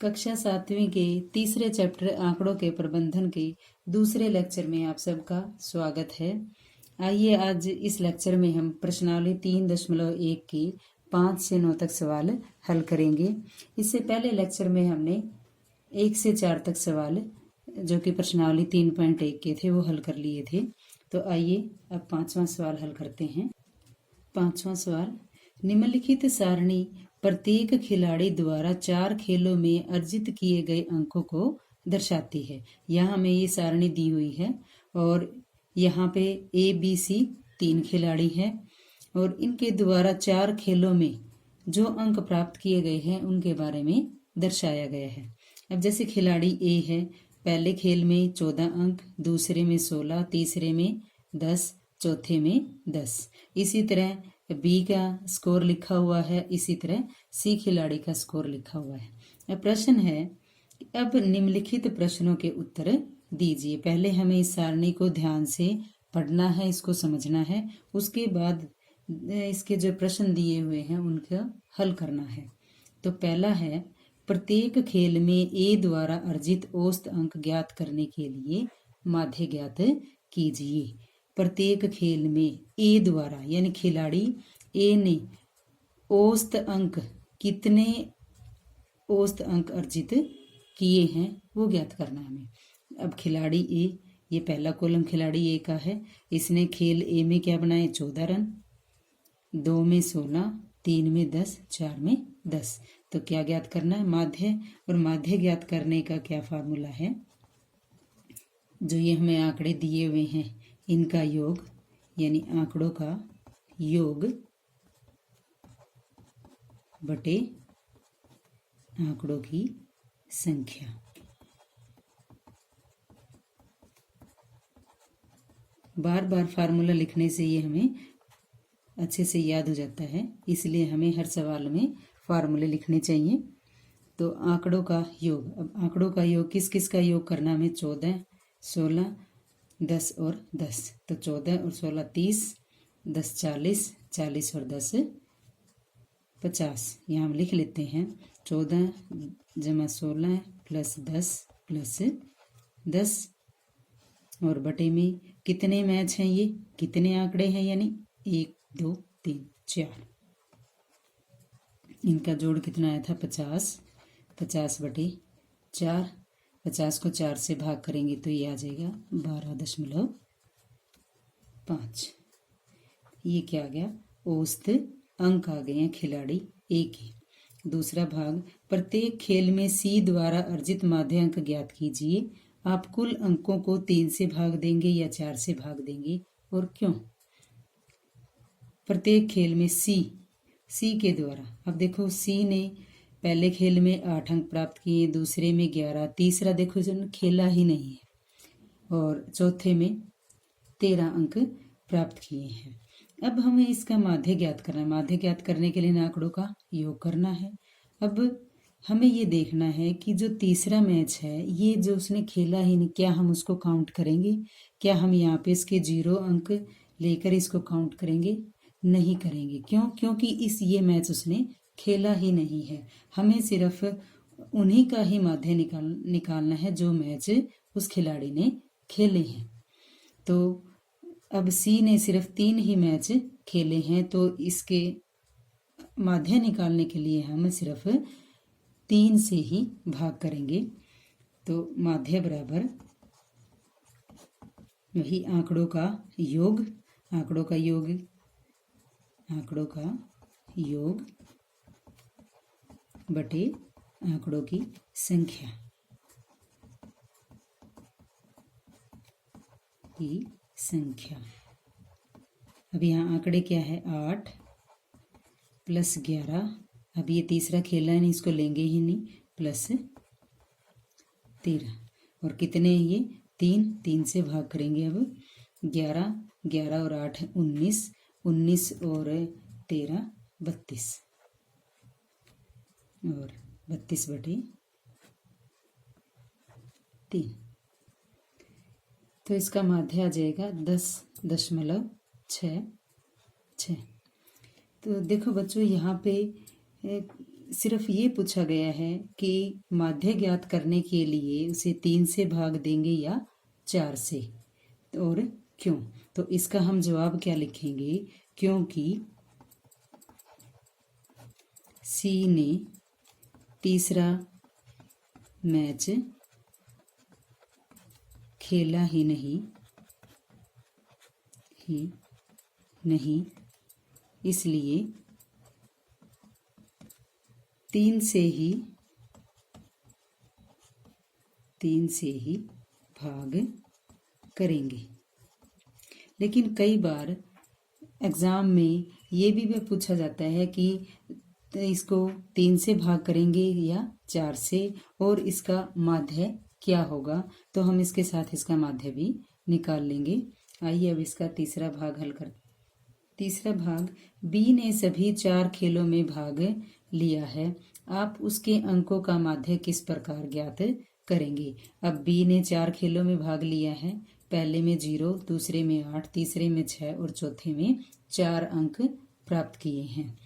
कक्षा 7वीं के तीसरे चैप्टर आंकड़ों के प्रबंधन के दूसरे लेक्चर में आप सबका स्वागत है। आइए आज इस लेक्चर में हम प्रश्नावली 3.1 की 5 से 9 तक सवाल हल करेंगे। इससे पहले लेक्चर में हमने 1 से 4 तक सवाल जो कि प्रश्नावली 3.1 के थे वो हल कर लिए थे। तो आइए अब 5वां सवाल हल करते हैं। 5वां सवाल, निम्नलिखित सारणी प्रत्येक खिलाड़ी द्वारा 4 खेलों में अर्जित किए गए अंकों को दर्शाती है। यहाँ हमें ये सारणी दी हुई है और यहाँ पे ABC 3 खिलाड़ी हैं और इनके द्वारा 4 खेलों में जो अंक प्राप्त किए गए हैं उनके बारे में दर्शाया गया है। अब जैसे खिलाड़ी A है, पहले खेल में 14 अंक, दूसरे में 16, तीसरे में 10, चौथे में 10। इसी तरह B का स्कोर लिखा हुआ है, इसी तरह C खिलाड़ी का स्कोर लिखा हुआ है। अब प्रश्न है, अब निम्नलिखित प्रश्नों के उत्तर दीजिए। पहले हमें इस सारणी को ध्यान से पढ़ना है, इसको समझना है, उसके बाद इसके जो प्रश्न दिए हुए हैं उनका हल करना है। तो पहला है, प्रत्येक खेल में A द्वारा अर्जित औसत अंक ज्ञात करने के लिए माध्य ज्ञात कीजिए। प्रत्येक खेल में A द्वारा यानी खिलाड़ी A ने औसत अंक कितने औसत अंक अर्जित किए हैं वो ज्ञात करना है हमें। अब खिलाड़ी A, ये पहला कॉलम खिलाड़ी A का है, इसने खेल A में क्या बनाए 14 रन, 2 में 16, 3 में 10, 4 में 10। तो क्या ज्ञात करना है माध्य, और माध्य ज्ञात करने का क्या फार्मूला है, जो ये हमें आंकड़े दिए हुए हैं इनका योग यानी आंकड़ों का योग बटे आंकड़ों की संख्या। बार बार फार्मूला लिखने से ये हमें अच्छे से याद हो जाता है, इसलिए हमें हर सवाल में फार्मूले लिखने चाहिए। तो आंकड़ों का योग, अब आंकड़ों का योग किस किस का योग करना हमें, 14, 16, 10 और 10। तो 14 और 16 30, 10 40, 40 और 10 50। यहाँ हम लिख लेते हैं 14 + 16 + 10 + 10 और बटे में कितने मैच हैं, ये कितने आंकड़े हैं यानी 1 2 3 4। इनका जोड़ कितना आया था 50, 50/4। 50 को 4 से भाग करेंगे तो ये आ जाएगा 12.5। ये क्या आ गया, औसत अंक आ गए हैं खिलाड़ी A के। दूसरा भाग, प्रत्येक खेल में C द्वारा अर्जित माध्य अंक ज्ञात कीजिए। आप कुल अंकों को 3 से भाग देंगे या 4 से भाग देंगे और क्यों। प्रत्येक खेल में C के द्वारा, अब देखो C ने पहले खेल में 8 अंक प्राप्त किए, दूसरे में 11, तीसरा देखो जो खेला ही नहीं है, और चौथे में 13 अंक प्राप्त किए हैं। अब हमें इसका माध्य ज्ञात करना है। माध्य ज्ञात करने के लिए आंकड़ों का योग करना है। अब हमें ये देखना है कि जो तीसरा मैच है ये जो उसने खेला ही नहीं, क्या हम उसको काउंट करेंगे, क्या हम यहाँ पे इसके 0 अंक लेकर इसको काउंट करेंगे, नहीं करेंगे। क्यों, क्योंकि ये मैच उसने खेला ही नहीं है। हमें सिर्फ उन्हीं का ही माध्य निकालना है जो मैच उस खिलाड़ी ने खेले हैं। तो अब C ने सिर्फ 3 ही मैच खेले हैं, तो इसके माध्य निकालने के लिए हम सिर्फ 3 से ही भाग करेंगे। तो माध्य बराबर वही आंकड़ों का योग, आंकड़ों का योग, आंकड़ों का योग बटे आंकड़ों की संख्या की संख्या। अब यहाँ आंकड़े क्या है, 8 + 11। अब ये तीसरा खेला है नहीं, इसको लेंगे ही नहीं, +13 और कितने हैं ये 3 से भाग करेंगे। अब 11, 11 और 8 19, 19 और 13 32 और 32/3। तो इसका माध्य आ जाएगा 10.66। तो देखो बच्चों, यहाँ पे सिर्फ ये पूछा गया है कि माध्य ज्ञात करने के लिए उसे 3 से भाग देंगे या 4 से, और क्यों। तो इसका हम जवाब क्या लिखेंगे, क्योंकि सी ने तीसरा मैच खेला ही नहीं, इसलिए 3 से ही भाग करेंगे। लेकिन कई बार एग्ज़ाम में ये भी पूछा जाता है कि इसको 3 से भाग करेंगे या 4 से, और इसका माध्य क्या होगा। तो हम इसके साथ इसका माध्य भी निकाल लेंगे। आइए अब इसका तीसरा भाग हल करते। तीसरा भाग, बी ने सभी 4 खेलों में भाग लिया है, आप उसके अंकों का माध्य किस प्रकार ज्ञात करेंगे। अब बी ने 4 खेलों में भाग लिया है, पहले में 0, दूसरे में 8, तीसरे में 6 और चौथे में 4 अंक प्राप्त किए हैं,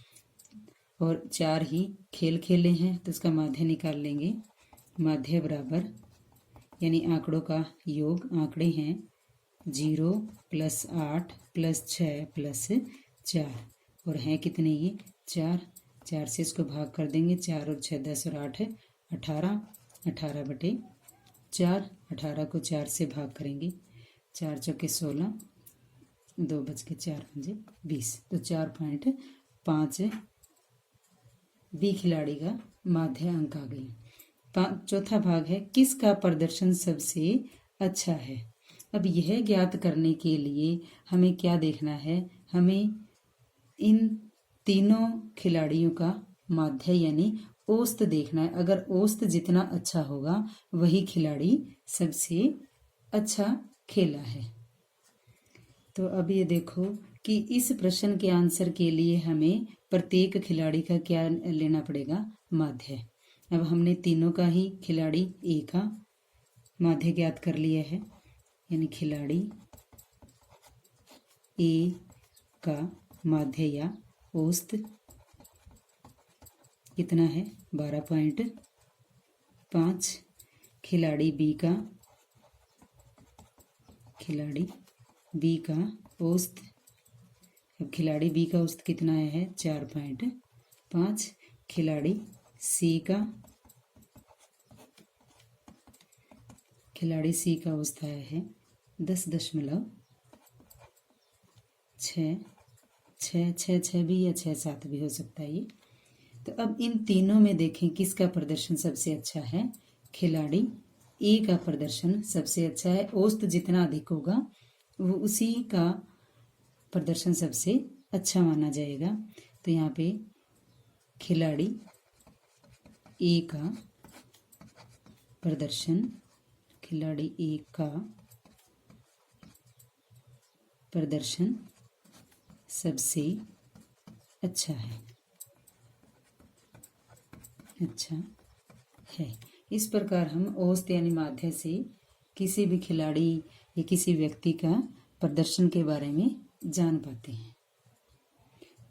और 4 ही खेल खेले हैं। तो इसका माध्य निकाल लेंगे। माध्य बराबर, यानी आंकड़ों का योग, आंकड़े हैं 0 + 8 + 6 + 4, और हैं कितने ये 4। 4 से इसको भाग कर देंगे, 4 और 6 10 और 8 18, 18/4, 18 को 4 से भाग करेंगे, 4 चौके 16, 2 बच के 4 पंजे 20। तो 4.5 बी खिलाड़ी का माध्य अंक आ गई। चौथा भाग है, किसका प्रदर्शन सबसे अच्छा है। अब यह ज्ञात करने के लिए हमें क्या देखना है, हमें इन तीनों खिलाड़ियों का माध्य यानी औसत देखना है। अगर औसत जितना अच्छा होगा वही खिलाड़ी सबसे अच्छा खेला है। तो अब ये देखो कि इस प्रश्न के आंसर के लिए हमें प्रत्येक खिलाड़ी का क्या लेना पड़ेगा, माध्य। अब हमने तीनों का ही खिलाड़ी ए का माध्य ज्ञात कर लिया है, यानी खिलाड़ी ए का माध्य या औसत कितना है 12.5। खिलाड़ी बी का औसत, अब खिलाड़ी बी का औसत कितना है 4.5। खिलाड़ी सी का औसत आया है 10.6 भी या 6-7 भी हो सकता है ये। तो अब इन तीनों में देखें किसका प्रदर्शन सबसे अच्छा है। खिलाड़ी ए का प्रदर्शन सबसे अच्छा है, औसत जितना अधिक होगा वो उसी का प्रदर्शन सबसे अच्छा माना जाएगा। तो यहाँ पे खिलाड़ी ए का प्रदर्शन सबसे अच्छा है। इस प्रकार हम औसत यानी माध्य से किसी भी खिलाड़ी या किसी व्यक्ति का प्रदर्शन के बारे में जान पाते हैं।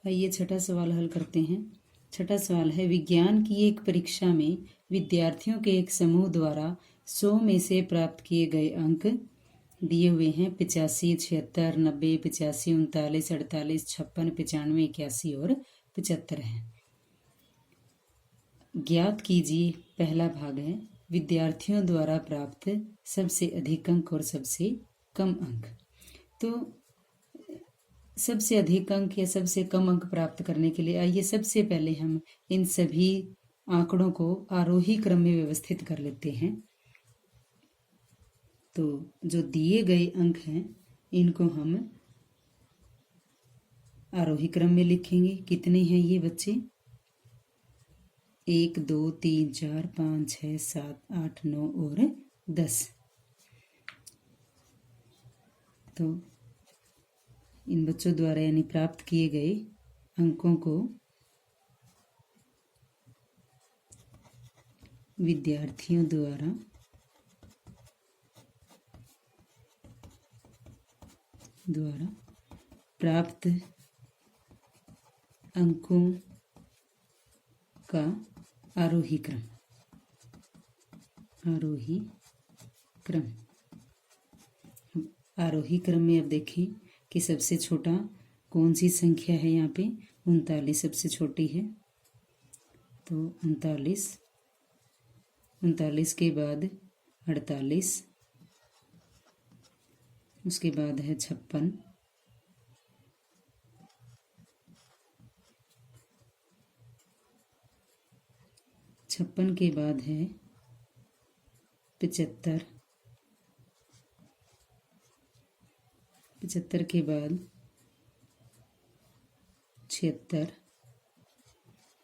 आइए छठा सवाल हल करते हैं। छठा सवाल है, विज्ञान की एक परीक्षा में विद्यार्थियों के एक समूह द्वारा 100 में से प्राप्त किए गए अंक दिए हुए हैं 85, 76, 90, 85, 39, 48, 56, 95, 81 और 75 है। ज्ञात कीजिए, पहला भाग है विद्यार्थियों द्वारा प्राप्त सबसे अधिक अंक और सबसे कम अंक। तो सबसे अधिक अंक या सबसे कम अंक प्राप्त करने के लिए आइए सबसे पहले हम इन सभी आंकड़ों को आरोही क्रम में व्यवस्थित कर लेते हैं। तो जो दिए गए अंक हैं इनको हम आरोही क्रम में लिखेंगे। कितने हैं ये बच्चे, 1 2 3 4 5 6 7 8 9 और 10। तो इन बच्चों द्वारा यानी प्राप्त किए गए अंकों को विद्यार्थियों द्वारा प्राप्त अंकों का आरोही क्रम। आरोही क्रम। आरोही क्रम में अब देखें कि सबसे छोटा कौन सी संख्या है। यहाँ पे 39 सबसे छोटी है, तो 39। 39 के बाद 48, उसके बाद है 56, 56 के बाद है 75, 75 के बाद 76,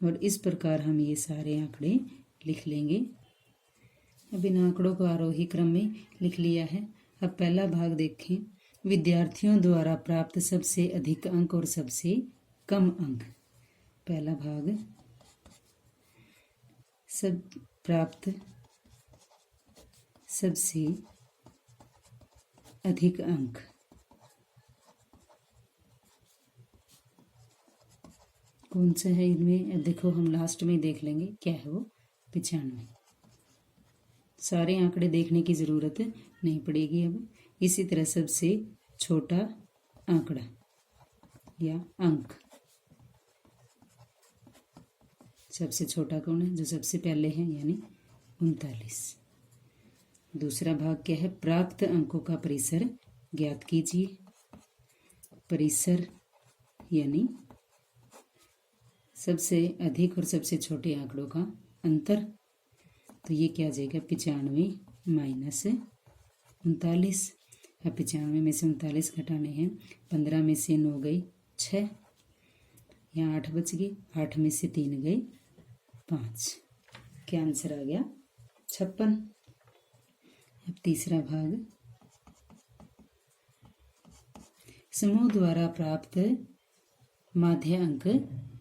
और इस प्रकार हम ये सारे आंकड़े लिख लेंगे। अब इन आंकड़ों को आरोही क्रम में लिख लिया है। अब पहला भाग देखें, विद्यार्थियों द्वारा प्राप्त सबसे अधिक अंक और सबसे कम अंक। पहला भाग, सब प्राप्त सबसे अधिक अंक। कौन सा है इनमें? अब देखो, हम लास्ट में देख लेंगे क्या है वो। 95। सारे आंकड़े देखने की ज़रूरत नहीं पड़ेगी अब। इसी तरह सबसे छोटा आंकड़ा या अंक, सबसे छोटा कौन है? जो सबसे पहले है, यानी 39। दूसरा भाग क्या है? प्राप्त अंकों का परिसर ज्ञात कीजिए। परिसर यानी सबसे अधिक और सबसे छोटे आंकड़ों का अंतर। तो ये क्या आ जाएगा? 95 माइनस 39। अब 95 में से 39 घटाने हैं। 15 में से 9 गई 6, यहाँ 8 बच गई। 8 में से 3 गई 5। क्या आंसर आ गया? 56। अब तीसरा भाग, समूह द्वारा प्राप्त माध्य अंक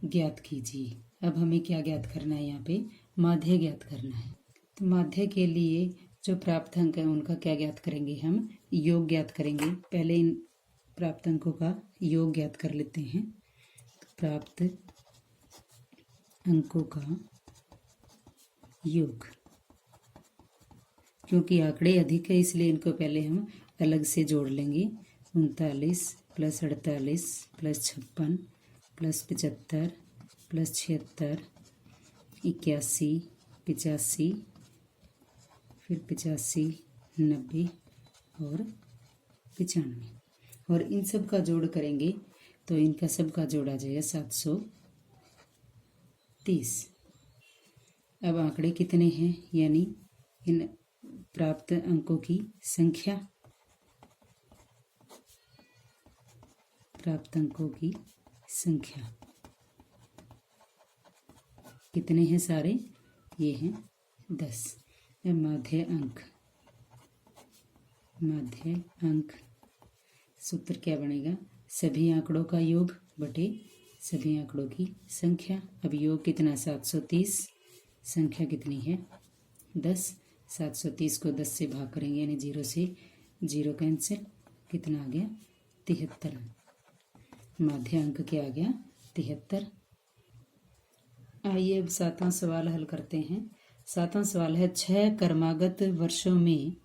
ज्ञात कीजिए। अब हमें क्या ज्ञात करना है? यहाँ पे माध्य ज्ञात करना है। तो माध्य के लिए जो प्राप्त अंक है उनका क्या ज्ञात करेंगे? हम योग ज्ञात करेंगे। पहले इन प्राप्त अंकों का योग ज्ञात कर लेते हैं। तो प्राप्त अंकों का योग, क्योंकि आंकड़े अधिक है इसलिए इनको पहले हम अलग से जोड़ लेंगे। 39 प्लस 48 प्लस 56 प्लस 75 प्लस 76, 81, 85, फिर 85, 90 और 95, और इन सब का जोड़ करेंगे तो इनका सब का जोड़ आ जाएगा 730। अब आंकड़े कितने हैं? यानी इन प्राप्त अंकों की संख्या, प्राप्त अंकों की संख्या कितने हैं सारे? ये हैं 10। माध्य अंक, माध्य अंक सूत्र क्या बनेगा? सभी आंकड़ों का योग बटे सभी आंकड़ों की संख्या। अब योग कितना? 730। संख्या कितनी है? 10। 730 को 10 से भाग करेंगे यानी 0 से 0 कैंसिल। कितना आ गया? 73। माध्य अंक क्या आ गया? 73। आइए अब 7वां सवाल हल करते हैं। 7वां सवाल है, 6 क्रमागत वर्षों में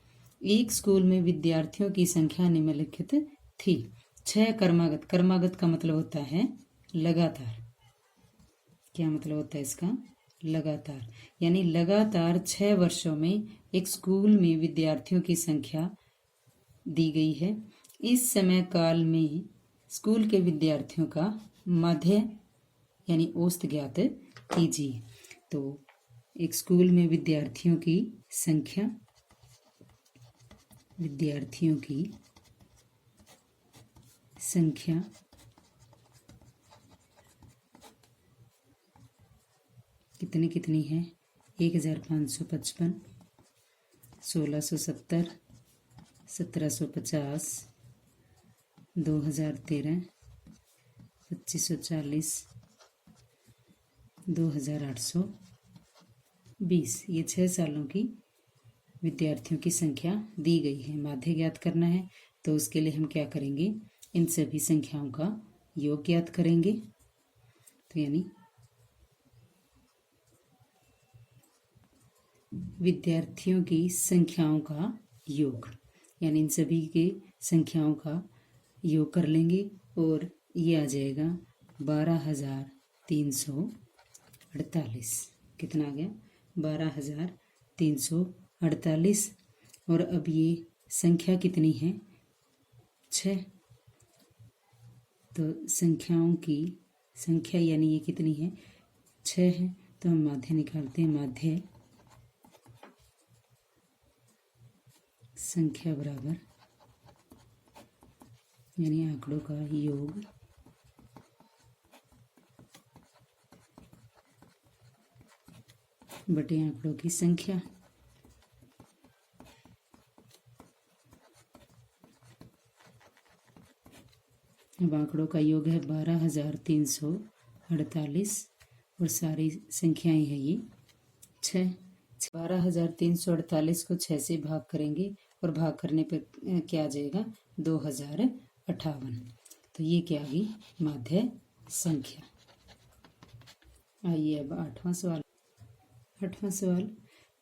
एक स्कूल में विद्यार्थियों की संख्या निम्नलिखित थी। 6 क्रमागत, क्रमागत का मतलब होता है लगातार। क्या मतलब होता है इसका? लगातार, यानी लगातार 6 वर्षों में एक स्कूल में विद्यार्थियों की संख्या दी गई है। इस समय काल में स्कूल के विद्यार्थियों का माध्य यानी औसत ज्ञात कीजिए। तो एक स्कूल में विद्यार्थियों की संख्या, विद्यार्थियों की संख्या कितनी कितनी है? 1555, 1670, 1750, 2013, 2540, 2820। ये 6 सालों की विद्यार्थियों की संख्या दी गई है। माध्य ज्ञात करना है तो उसके लिए हम क्या करेंगे? इन सभी संख्याओं का योग ज्ञात करेंगे। तो यानी विद्यार्थियों की संख्याओं का योग, यानी इन सभी के संख्याओं का योग कर लेंगे और ये आ जाएगा 12,348। कितना आ गया? 12,348। और अब ये संख्या कितनी है? 6। तो संख्याओं की संख्या यानी ये कितनी है? 6 है। तो हम माध्य निकालते हैं। माध्य संख्या बराबर, यानी आंकड़ों का योग बटे आंकड़ों की संख्या। अब आंकड़ों का योग है 12,348 और सारी संख्याएं हैं ये 6। 12,348 को 6 से भाग करेंगे और भाग करने पर क्या आ जाएगा? 2058। तो ये क्या आ गई? माध्य संख्या। आइए अब 8वां सवाल। 8वां सवाल,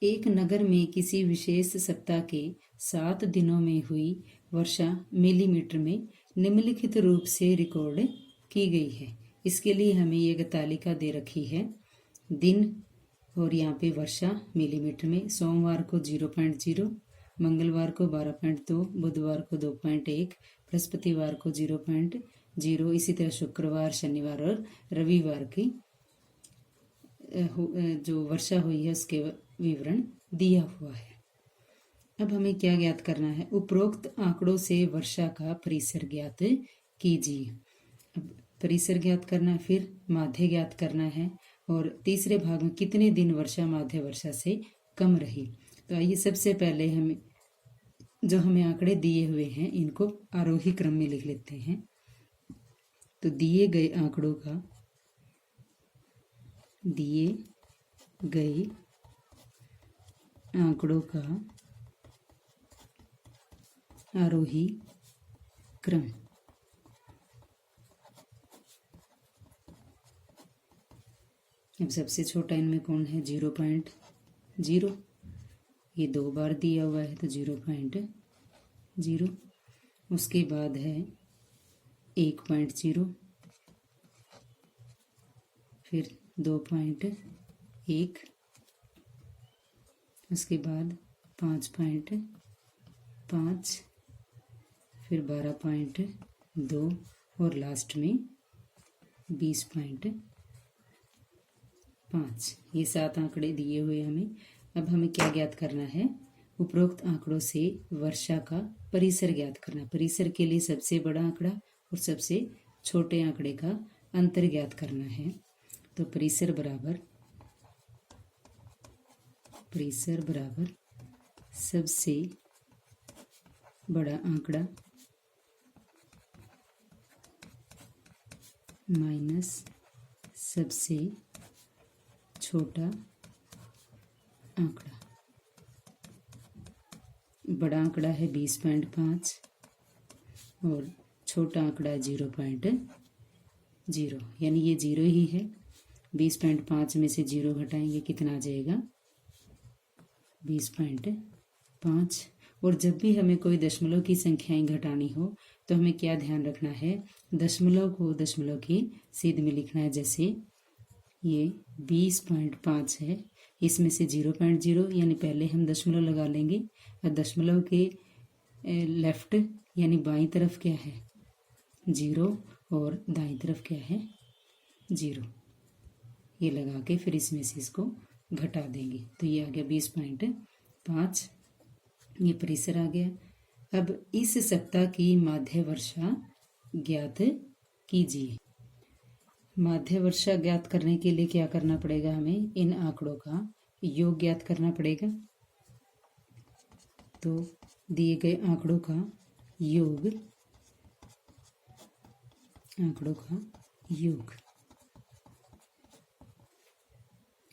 एक नगर में किसी विशेष सप्ताह के 7 दिनों में हुई वर्षा मिलीमीटर में निम्नलिखित रूप से रिकॉर्ड की गई है। इसके लिए हमें एक तालिका दे रखी है, दिन और यहाँ पे वर्षा मिलीमीटर में। सोमवार को 0.0, मंगलवार को 12.2, बुधवार को 2.1, बृहस्पतिवार को 0.0, इसी तरह शुक्रवार, शनिवार और रविवार की जो वर्षा हुई है उसके विवरण दिया हुआ है। अब हमें क्या ज्ञात करना है? उपरोक्त आंकड़ों से वर्षा का परिसर ज्ञात कीजिए। अब परिसर ज्ञात करना है, फिर माध्य ज्ञात करना है और तीसरे भाग में कितने दिन वर्षा माध्य वर्षा से कम रही। तो आइए सबसे पहले हमें जो हमें आंकड़े दिए हुए हैं इनको आरोही क्रम में लिख लेते हैं। तो दिए गए आंकड़ों का आरोही क्रम। अब सबसे छोटा इनमें कौन है? 0.0। ये 2 बार दिया हुआ है तो 0.0। उसके बाद है 1.0, फिर 2.1, उसके बाद 5.5, फिर 12.2 और लास्ट में 20.5। ये 7 आंकड़े दिए हुए हमें। अब हमें क्या ज्ञात करना है? उपरोक्त आंकड़ों से वर्षा का परिसर ज्ञात करना। परिसर के लिए सबसे बड़ा आंकड़ा और सबसे छोटे आंकड़े का अंतर ज्ञात करना है। तो परिसर बराबर सबसे बड़ा आंकड़ा माइनस सबसे छोटा आंकड़ा। बड़ा आंकड़ा है 20.5 और छोटा आंकड़ा है 0.0, यानी ये 0 ही है। 20.5 में से 0 घटाएंगे, कितना आ जाएगा? 20.5। और जब भी हमें कोई दशमलव की संख्याएं घटानी हो तो हमें क्या ध्यान रखना है? दशमलव को दशमलव की सीध में लिखना है। जैसे ये 20.5 है, इसमें से 0.0 यानी पहले हम दशमलव लगा लेंगे और दशमलव के लेफ्ट यानी बाईं तरफ क्या है? 0 और दाईं तरफ क्या है? 0। ये लगा के फिर इसमें से इसको घटा देंगे तो ये आ गया 20.5। ये परिसर आ गया। अब इस सप्ताह की माध्य वर्षा ज्ञात कीजिए। माध्य वर्षा ज्ञात करने के लिए क्या करना पड़ेगा? हमें इन आंकड़ों का योग ज्ञात करना पड़ेगा। तो दिए गए आंकड़ों का योग,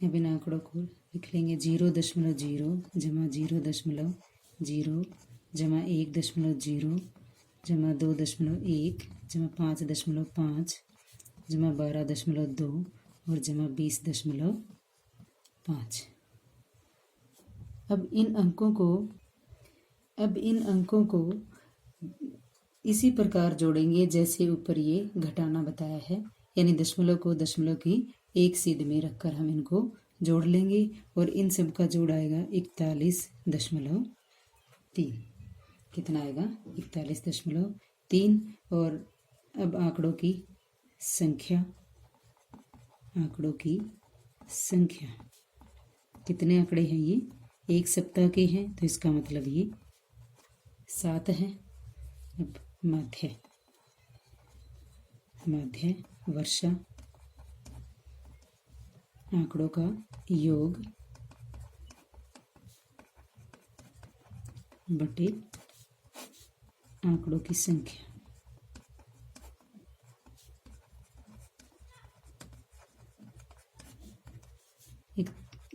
अब इन आंकड़ों को लिख लेंगे। 0.0 जमा 0.0 जमा 1.0 जमा 2.1 जमा 5.5 जमा 12.2 और जमा 20.5। अब इन अंकों को इसी प्रकार जोड़ेंगे जैसे ऊपर ये घटाना बताया है, यानी दशमलव को दशमलव की एक सीध में रखकर हम इनको जोड़ लेंगे और इन सब का जोड़ आएगा 41.3। कितना आएगा? 41.3। और अब आंकड़ों की संख्या कितने आंकड़े हैं? ये एक सप्ताह के हैं, तो इसका मतलब ये 7 है। अब माध्य वर्षा, आंकड़ों का योग बटे आंकड़ों की संख्या।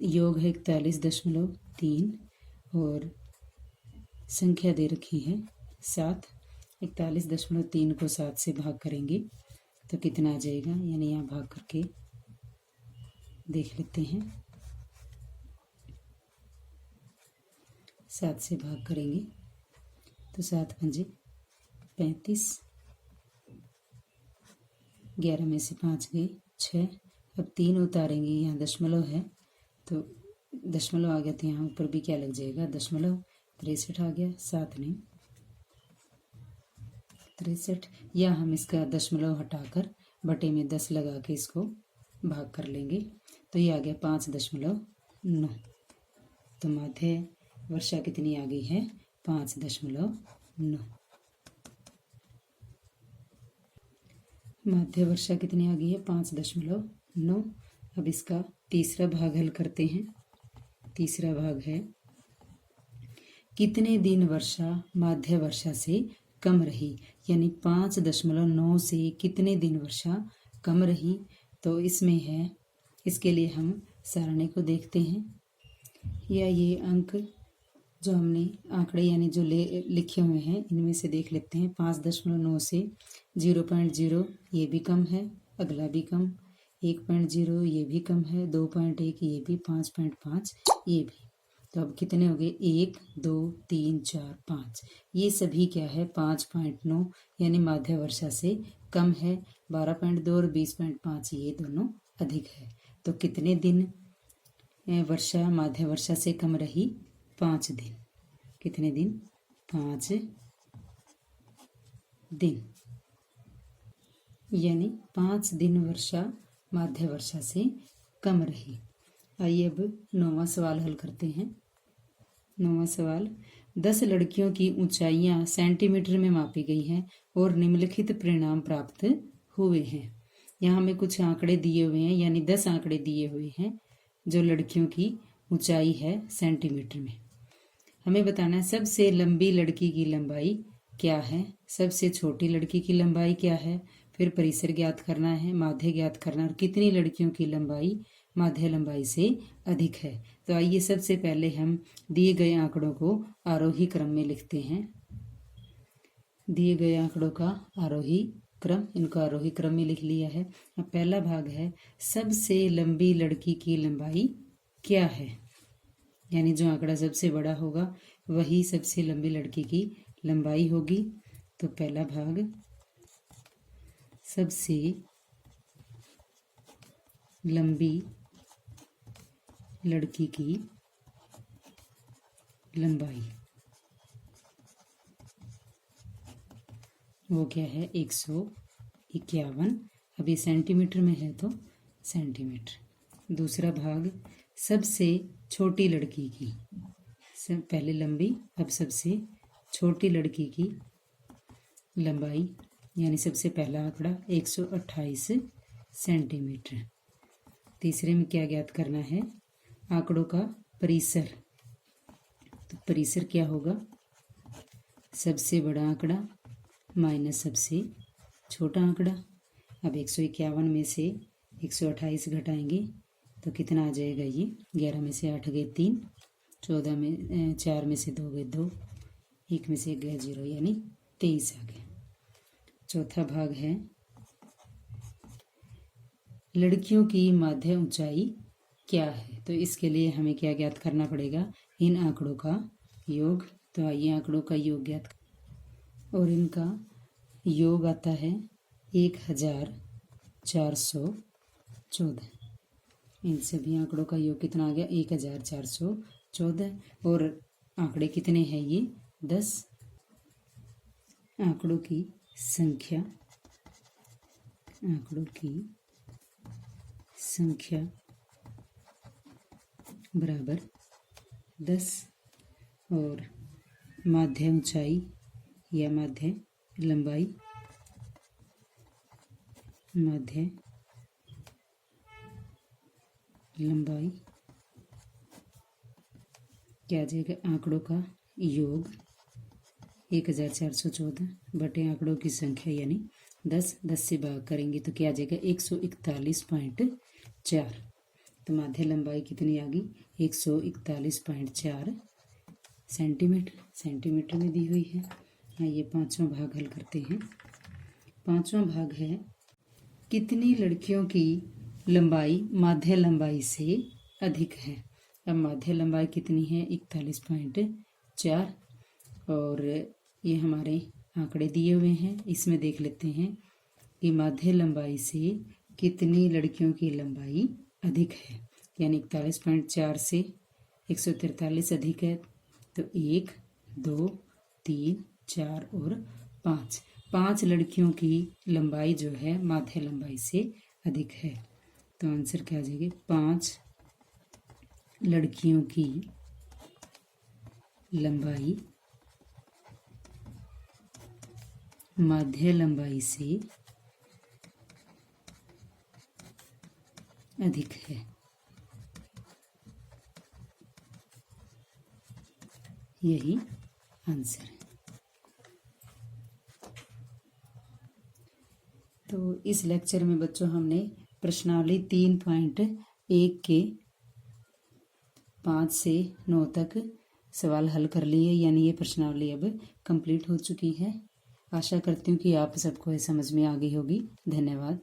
योग है 41.3 और संख्या दे रखी है 7। 41.3 को 7 से भाग करेंगे तो कितना आ जाएगा, यानी यहाँ भाग करके देख लेते हैं। 7 से भाग करेंगे तो 7 पंजे 35, 11 में से 5 गए 6। अब 3 उतारेंगे, यहाँ दशमलव है तो दशमलव आ गया, तो यहाँ ऊपर भी क्या लग जाएगा? दशमलव। 63 आ गया, 7 नहीं 63। या हम इसका दशमलव हटाकर बटे में 10 लगा के इसको भाग कर लेंगे तो ये आ गया 5.9। तो माध्य वर्षा कितनी आ गई है? 5.9। माध्य वर्षा कितनी आ गई है? 5.9। अब इसका तीसरा भाग हल करते हैं। तीसरा भाग है कितने दिन वर्षा माध्य वर्षा से कम रही, यानी 5.9 से कितने दिन वर्षा कम रही। तो इसमें है, इसके लिए हम सारणी को देखते हैं, या ये अंक जो हमने आंकड़े यानी जो लिखे हुए हैं इनमें से देख लेते हैं। 5.9 से 0.0 ये भी कम है, अगला भी कम, 1.0 ये भी कम है, 2.1 ये भी, 5.5 ये भी। तो अब कितने हो गए? 1 2 3 4 5। ये सभी क्या है? 5.9 यानी माध्य वर्षा से कम है। 12.2 और 20.5 ये दोनों अधिक है। तो कितने दिन वर्षा माध्य वर्षा से कम रही? 5 दिन। कितने दिन? 5 दिन, यानी 5 दिन वर्षा माध्य वर्षा से कम रही। आइए अब 9वां सवाल हल करते हैं। 9वां सवाल, 10 लड़कियों की ऊंचाइयां सेंटीमीटर में मापी गई हैं और निम्नलिखित परिणाम प्राप्त हुए हैं। यहाँ हमें कुछ आंकड़े दिए हुए हैं, यानी 10 आंकड़े दिए हुए हैं जो लड़कियों की ऊंचाई है सेंटीमीटर में। हमें बताना है सबसे लंबी लड़की की लंबाई क्या है, सबसे छोटी लड़की की लंबाई क्या है, फिर परिसर ज्ञात करना है, माध्य ज्ञात करना है और कितनी लड़कियों की लंबाई माध्य लंबाई से अधिक है। तो आइए सबसे पहले हम दिए गए आंकड़ों को आरोही क्रम में लिखते हैं। दिए गए आंकड़ों का आरोही क्रम, इनको आरोही क्रम में लिख लिया है। अब पहला भाग है सबसे लंबी लड़की की लंबाई क्या है, यानी जो आंकड़ा सबसे बड़ा होगा वही सबसे लंबी लड़की की लंबाई होगी। तो पहला भाग सबसे लंबी लड़की की लंबाई वो क्या है? 151। अब ये सेंटीमीटर में है तो सेंटीमीटर। दूसरा भाग सबसे छोटी लड़की की, पहले लंबी अब सबसे छोटी लड़की की लंबाई, यानी सबसे पहला आंकड़ा 128 सेंटीमीटर। तीसरे में क्या ज्ञात करना है? आंकड़ों का परिसर। तो परिसर क्या होगा? सबसे बड़ा आंकड़ा माइनस सबसे छोटा आंकड़ा। अब 151 में से 128 घटाएंगे तो कितना आ जाएगा? ये 11 में से 8 गए 3, 14 में 4 में से 2 गए 2, 1 में से 1 गया 0, यानी 23 आ गया। चौथा भाग है लड़कियों की माध्य ऊंचाई क्या है। तो इसके लिए हमें क्या ज्ञात करना पड़ेगा? इन आंकड़ों का योग। तो आइए आंकड़ों का योग ज्ञात और इनका योग आता है 1414। इन सभी आंकड़ों का योग कितना आ गया 1414। और आंकड़े कितने हैं ये 10। आंकड़ों की संख्या बराबर 10। और माध्य ऊंचाई या माध्य लंबाई क्या आ जाएगा आंकड़ों का योग 1414 बटे आंकड़ों की संख्या यानी 10 से भाग करेंगे तो क्या आ जाएगा 141.4। तो माध्य लंबाई कितनी आ गई 141.4 सेंटीमीटर में दी हुई है। आइए पांचवा भाग हल करते हैं। पांचवा भाग है कितनी लड़कियों की लंबाई माध्य लंबाई से अधिक है। अब माध्य लंबाई कितनी है 41.4 और ये हमारे आंकड़े दिए हुए हैं। इसमें देख लेते हैं कि माध्य लंबाई से कितनी लड़कियों की लंबाई अधिक है। यानी 41.4 से 143 अधिक है तो 1 2 3 4 और 5 लड़कियों की लंबाई जो है माध्य लंबाई से अधिक है। तो आंसर क्या आ जाएगी 5 लड़कियों की लंबाई माध्य लंबाई से अधिक है। यही आंसर है। तो इस लेक्चर में बच्चों हमने प्रश्नावली 3.1 के 5 से 9 तक सवाल हल कर लिए। यानी ये प्रश्नावली अब कंप्लीट हो चुकी है। आशा करती हूँ कि आप सबको ये समझ में आ गई होगी। धन्यवाद।